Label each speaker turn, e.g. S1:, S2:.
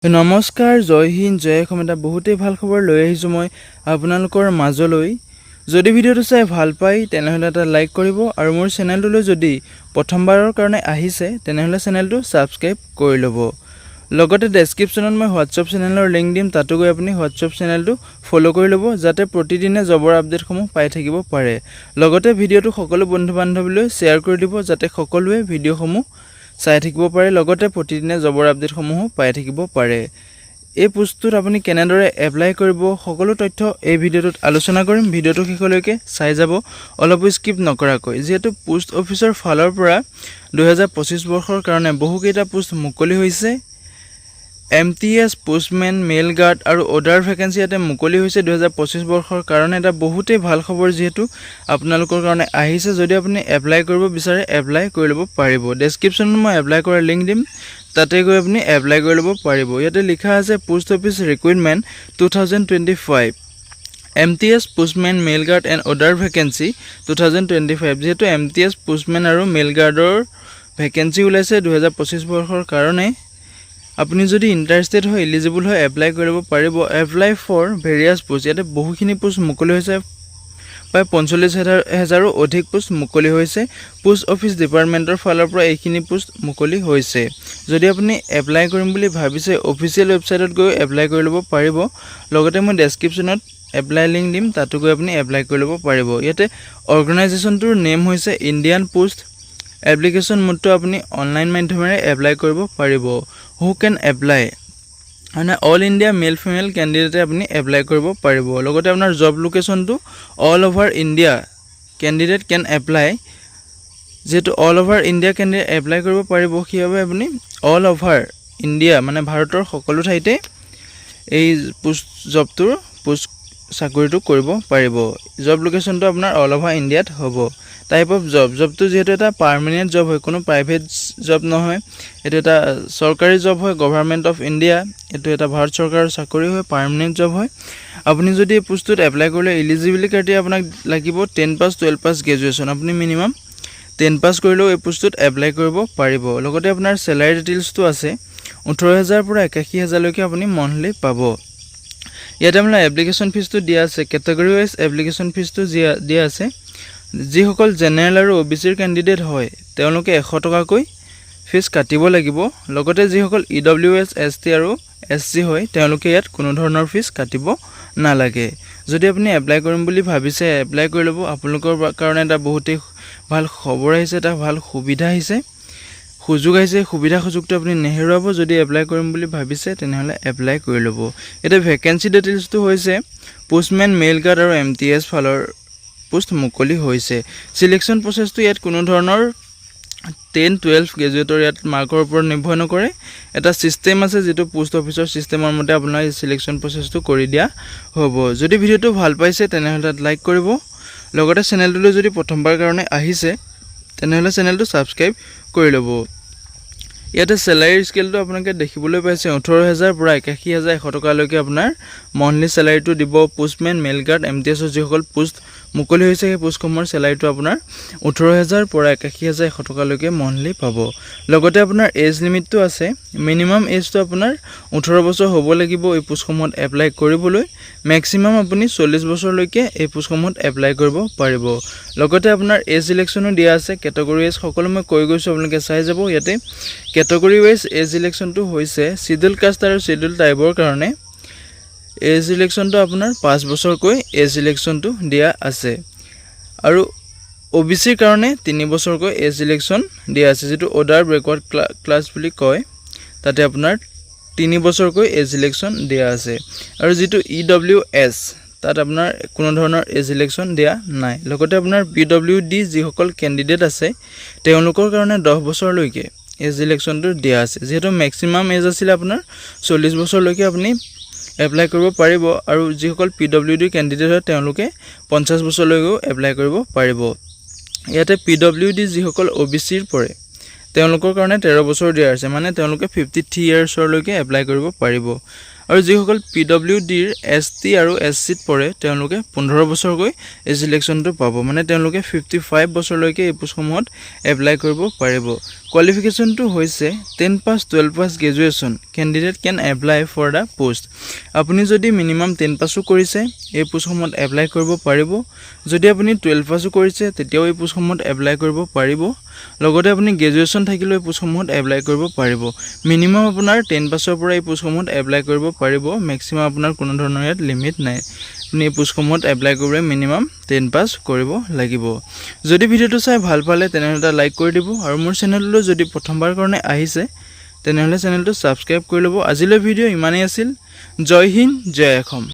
S1: নমস্কাৰ, জয় হিন্দ, জয় অসম। এটা বহুতেই ভাল খবৰ লৈ আহিছোঁ মই আপোনালোকৰ মাজলৈ। যদি ভিডিঅ'টো চাই ভাল পায় তেনেহ'লে এটা লাইক কৰিব আৰু মোৰ চেনেলটোলৈ যদি প্ৰথমবাৰৰ কাৰণে আহিছে তেনেহ'লে চেনেলটো ছাবস্ক্ৰাইব কৰি ল'ব। লগতে ডেছক্ৰিপশ্যনত মই হোৱাটছআপ চেনেলৰ লিংক দিম, তাতো গৈ আপুনি হোৱাটছআপ চেনেলটো ফ'ল' কৰি ল'ব যাতে প্ৰতিদিনে জবৰ আপডেটসমূহ পাই থাকিব পাৰে। লগতে ভিডিঅ'টো সকলো বন্ধু বান্ধৱীলৈ শ্বেয়াৰ কৰি দিব যাতে সকলোৱে ভিডিঅ'সমূহ চাই থাকিব পাৰে, লগতে প্ৰতিদিনে জবৰ আপডেটসমূহো পাই থাকিব পাৰে। এই পোষ্টটোত আপুনি কেনেদৰে এপ্লাই কৰিব সকলো তথ্য এই ভিডিঅ'টোত আলোচনা কৰিম। ভিডিঅ'টো শেষলৈকে চাই যাব অলপো স্কিপ নকৰাকৈ। যিহেতু পোষ্ট অফিচৰ ফালৰ পৰা 2025 বৰ্ষৰ কাৰণে বহুকেইটা পোষ্ট মুকলি হৈছে। MTS পোষ্টমেন, মেইল গাৰ্ড আৰু অৰ্ডাৰ ভেকেঞ্চি ইয়াতে মুকলি হৈছে 2025 বৰ্ষৰ কাৰণে। এটা বহুতেই ভাল খবৰ যিহেতু আপোনালোকৰ কাৰণে আহিছে। যদি আপুনি এপ্লাই কৰিব বিচাৰে এপ্লাই কৰি ল'ব পাৰিব। ডেছক্ৰিপশ্যনত মই এপ্লাই কৰাৰ লিংক দিম, তাতে গৈ আপুনি এপ্লাই কৰি ল'ব পাৰিব। ইয়াতে লিখা আছে post office recruitment 2025 MTS postmen, mail guard and order vacancy 2025। যিহেতু MTS পোষ্টমেন আৰু মেইল গাৰ্ডৰ ভেকেঞ্চি ওলাইছে 2025 বৰ্ষৰ কাৰণে। আপুনি যদি ইণ্টাৰেষ্টেড হয়, এলিজিবল হয়, এপ্লাই কৰিব পাৰিব। এপ্লাই ফৰ ভেৰিয়াছ পোষ্ট, ইয়াতে বহুখিনি পোষ্ট মুকলি হৈছে, প্ৰায় 45,000ৰো অধিক পোষ্ট মুকলি হৈছে। পোষ্ট অফিচ ডিপাৰ্টমেণ্টৰ ফালৰ পৰা এইখিনি পোষ্ট মুকলি হৈছে। যদি আপুনি এপ্লাই কৰিম বুলি ভাবিছে অফিচিয়েল ৱেবছাইটত গৈ এপ্লাই কৰি ল'ব পাৰিব। লগতে মই ডেছক্ৰিপশ্যনত এপ্লাই লিংক দিম, তাতো গৈ আপুনি এপ্লাই কৰি ল'ব পাৰিব। ইয়াতে অৰ্গেনাইজেশ্যনটোৰ নেম হৈছে ইণ্ডিয়ান পোষ্ট। এপ্লিকেশ্যন মোডটো আপুনি অনলাইন মাধ্যমেৰে এপ্লাই কৰিব পাৰিব। হু কেন এপ্লাই মানে অল ইণ্ডিয়া মেল ফিমেল কেণ্ডিডেটে আপুনি এপ্লাই কৰিব পাৰিব। লগতে আপোনাৰ জব লোকেশ্যনটো all over India candidate can apply. যিহেতু all over India candidate apply কৰিব পাৰিব, সেইবাবে আপুনি অল অভাৰ ইণ্ডিয়া মানে ভাৰতৰ সকলো ঠাইতে এই পোষ্ট চাকৰিটো কৰিব পাৰিব। জব লোকেশ্যনটো আপোনাৰ অল অভাৰ ইণ্ডিয়াত হ'ব। টাইপ অফ জবটো যিহেতু এটা পাৰ্মানেণ্ট জব হয়, কোনো প্ৰাইভেট জব নহয়, এইটো এটা চৰকাৰী জব হয়, গভৰ্ণমেণ্ট অফ ইণ্ডিয়া। এইটো এটা ভাৰত চৰকাৰৰ চাকৰি হয়, পাৰ্মানেণ্ট জব হয়। আপুনি যদি এই পোষ্টটোত এপ্লাই কৰিলে এলিজিবিলিটি ক্ৰাইটেৰিয়া আপোনাক লাগিব 10 পাছ 12 পাছ গ্ৰেজুৱেশ্যন। আপুনি মিনিমাম 10 পাছ কৰিলেও এই পোষ্টটোত এপ্লাই কৰিব পাৰিব। লগতে আপোনাৰ চেলাৰী ডিটেইলছটো আছে 18,000 পৰা 81,000লৈকে আপুনি মন্থলি পাব। ইয়াতে আপোনাৰ এপ্লিকেশ্যন ফিজটো দিয়া আছে, কেটেগৰী ৱাইজ এপ্লিকেশ্যন ফিজটো দিয়া আছে। যিসকল জেনেৰেল আৰু OBCৰ কেণ্ডিডেট হয় তেওঁলোকে 100 টকাকৈ ফিজ কাটিব লাগিব। লগতে যিসকল EWS ST আৰু SC হয় তেওঁলোকে ইয়াত কোনো ধৰণৰ ফিজ কাটিব নালাগে। যদি আপুনি এপ্লাই কৰিম বুলি ভাবিছে এপ্লাই কৰি ল'ব। আপোনালোকৰ কাৰণে এটা বহুতেই ভাল খবৰ আহিছে, এটা ভাল সুবিধা আহিছে, সুযোগ আহিছে। সুবিধা সুযোগটো আপুনি নেহেৰুৱাব। যদি এপ্লাই কৰিম বুলি ভাবিছে তেনেহ'লে এপ্লাই কৰি ল'ব। এতিয়া ভেকেঞ্চি ডিটেইলছটো হৈছে পোষ্টমেন, মেইল গাৰ্ড আৰু MTS ফালৰ পোষ্ট মুকলি হৈছে। চিলেকশ্যন প্ৰচেছটো ইয়াত কোনো ধৰণৰ 10-12 গ্ৰেজুৱেটৰ ইয়াত মাৰ্কৰ ওপৰত নিৰ্ভৰ নকৰে। এটা ছিষ্টেম আছে যিটো পোষ্ট অফিচৰ ছিষ্টেমৰ মতে আপোনাৰ এই চিলেকশ্যন প্ৰচেছটো কৰি দিয়া হ'ব। যদি ভিডিঅ'টো ভাল পাইছে তেনেহ'লে তাত লাইক কৰিব। লগতে চেনেলটোলৈ যদি প্ৰথমবাৰ কাৰণে আহিছে তেনেহ'লে চেনেলটো ছাবস্ক্ৰাইব কৰি ল'ব। ইয়াতে চেলাৰী স্কেলটো আপোনালোকে দেখিবলৈ পাইছে 18,000 পৰা 81,100 টকালৈকে আপোনাৰ মন্থলি চেলাৰীটো দিব। পোষ্টমেন, মেইল গাৰ্ড, MTSৰ যিসকল পোষ্ট মুকলি হৈছে সেই পোষ্টসমূহৰ চেলাৰীটো আপোনাৰ 18,000 পৰা 81,100 টকালৈকে মন্থলি পাব। লগতে আপোনাৰ এজ লিমিটটো আছে। মিনিমাম এজটো আপোনাৰ 18 বছৰ হ'ব লাগিব এই পোষ্টসমূহত এপ্লাই কৰিবলৈ। মেক্সিমাম আপুনি 40 বছৰলৈকে এই পোষ্টসমূহত এপ্লাই কৰিব পাৰিব। লগতে আপোনাৰ এজ ইলেকশ্যনো দিয়া আছে, কেটেগৰী ৱাইজ সকলো মই কৈ গৈছোঁ, আপোনালোকে চাই যাব। ইয়াতে কেটেগৰী ৱাইজ এজ ইলেকশ্যনটো হৈছে চিডিউল কাষ্ট আৰু চিডিউল ট্ৰাইবৰ কাৰণে এজ ইলেকশ্যনটো আপোনাৰ 5 বছৰকৈ এজ ইলেকশ্যনটো দিয়া আছে। আৰু OBCৰ কাৰণে 3 বছৰকৈ এজ ইলেকশ্যন দিয়া আছে। যিটো অৰ্ডাৰ বেকৱাৰ্ড ক্লাছ বুলি কয় তাতে আপোনাৰ 3 বছৰকৈ এজ ইলেকশ্যন দিয়া আছে। আৰু যিটো EWS তাত আপোনাৰ কোনো ধৰণৰ এজ ইলেকশ্যন দিয়া নাই। লগতে আপোনাৰ PWD যিসকল কেণ্ডিডেট আছে তেওঁলোকৰ কাৰণে 10 বছৰলৈকে এজ ইলেকশ্যনটো দিয়া আছে। যিহেতু মেক্সিমাম এজ আছিলে আপোনাৰ 40 বছৰলৈকে আপুনি এপ্লাই কৰিব পাৰিব। আৰু যিসকল PWD কেণ্ডিডেট হয় তেওঁলোকে 50 বছৰলৈকেও এপ্লাই কৰিব পাৰিব। ইয়াতে PWD যিসকল OBCৰ পৰে তেওঁলোকৰ কাৰণে 13 বছৰ দিয়া আছে, মানে তেওঁলোকে 53 ইয়াৰ্ছৰলৈকে এপ্লাই কৰিব পাৰিব। আৰু যিসকল PWDৰ ST আৰু SCত পৰে তেওঁলোকে 15 বছৰকৈ এই চিলেকশ্যনটো পাব, মানে তেওঁলোকে 55 বছৰলৈকে এই পোষ্টসমূহত এপ্লাই কৰিব পাৰিব। কোৱালিফিকেশ্যনটো হৈছে 10 pass 12 pass graduation candidate can apply for the post. আপুনি যদি মিনিমাম 10 পাছো কৰিছে এই পোষ্টসমূহত এপ্লাই কৰিব পাৰিব। যদি আপুনি 12 পাছো কৰিছে তেতিয়াও এই পোষ্টসমূহত এপ্লাই কৰিব পাৰিব। লগতে আপুনি গ্ৰেজুৱেশ্যন থাকিলেও এই পোষ্টসমূহত এপ্লাই কৰিব পাৰিব। মিনিমাম আপোনাৰ 10 পাছৰ পৰা এই পোষ্টসমূহত এপ্লাই কৰিব পাৰিব। মেক্সিমাম আপোনাৰ কোনো ধৰণৰ ইয়াত লিমিট নাই। আপুনি এই পোষ্টসমূহত এপ্লাই কৰিবলৈ মিনিমাম 10 পাছ কৰিব লাগিব। যদি ভিডিঅ'টো চাই ভাল পালে তেনেহ'লে এটা লাইক কৰি দিব আৰু মোৰ চেনেললৈ যদি প্ৰথমবাৰ কাৰণে আহিছে তেনেহ'লে চেনেলটো ছাবস্ক্ৰাইব কৰি ল'ব। আজিলৈ ভিডিঅ' ইমানেই আছিল। জয় হিন্দ, জয় অসম।